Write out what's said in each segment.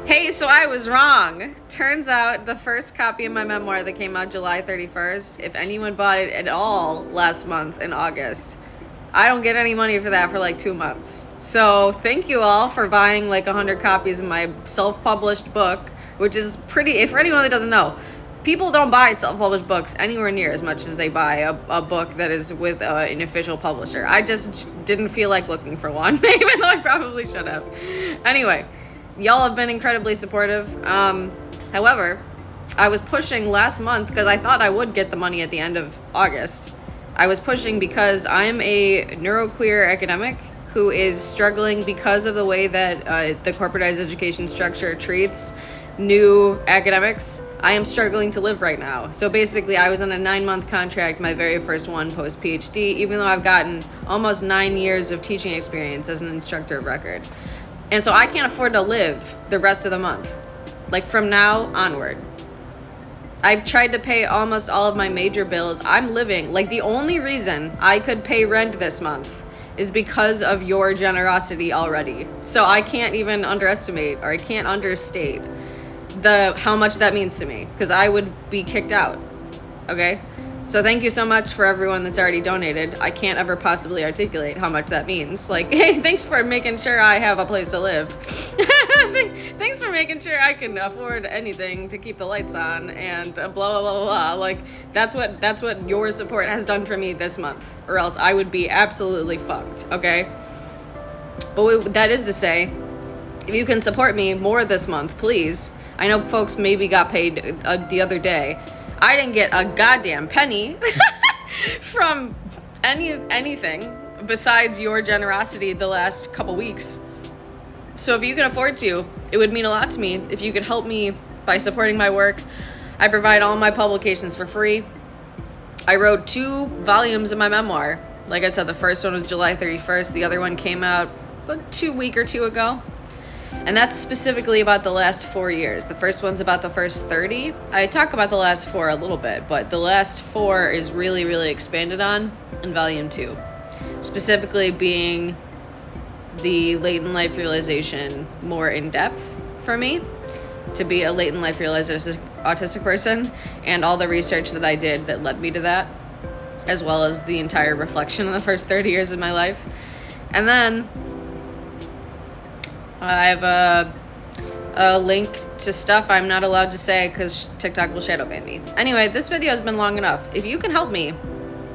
Hey, so I was wrong. Turns out the first copy of my memoir that came out July 31st, if anyone bought it at all last month in August, I don't get any money for that for like 2 months. So thank you all for buying like 100 copies of my self-published book, which is pretty, for anyone that doesn't know, people don't buy self-published books anywhere near as much as they buy a book that is with an official publisher. I just didn't feel like looking for one, even though I probably should have. Anyway, y'all have been incredibly supportive. However, I was pushing last month because I thought I would get the money at the end of August. I was pushing because I'm a neuroqueer academic who is struggling because of the way that the corporatized education structure treats new academics. I am struggling to live right now. So basically, I was on a 9-month contract, my very first one post-PhD, even though I've gotten almost 9 years of teaching experience as an instructor of record. And so I can't afford to live the rest of the month, like from now onward. I've tried to pay almost all of my major bills. I'm living, like the only reason I could pay rent this month is because of your generosity already. So I can't even underestimate, or I can't understate how much that means to me, because I would be kicked out. Okay? So thank you so much for everyone that's already donated. I can't ever possibly articulate how much that means. Like, hey, thanks for making sure I have a place to live. Thanks for making sure I can afford anything to keep the lights on and blah, blah, blah, blah. Like, that's what your support has done for me this month, or else I would be absolutely fucked, okay? But that is to say, if you can support me more this month, please. I know folks maybe got paid the other day. I didn't get a goddamn penny from anything besides your generosity the last couple weeks. So if you can afford to, it would mean a lot to me if you could help me by supporting my work. I provide all my publications for free. I wrote 2 volumes of my memoir. Like I said, the first one was July 31st. The other one came out about a week or two ago. And that's specifically about the last 4 years. The first one's about the first 30. I talk about the last 4 a little bit, but the last 4 is really, really expanded on in volume 2. Specifically being the latent life realization more in depth for me, to be a latent life realization autistic person, and all the research that I did that led me to that, as well as the entire reflection of the first 30 years of my life. And then I have a link to stuff I'm not allowed to say because TikTok will shadow ban me. Anyway, this video has been long enough. If you can help me,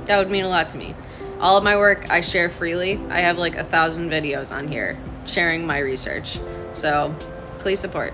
that would mean a lot to me. All of my work I share freely. I have like 1,000 videos on here sharing my research. So please support.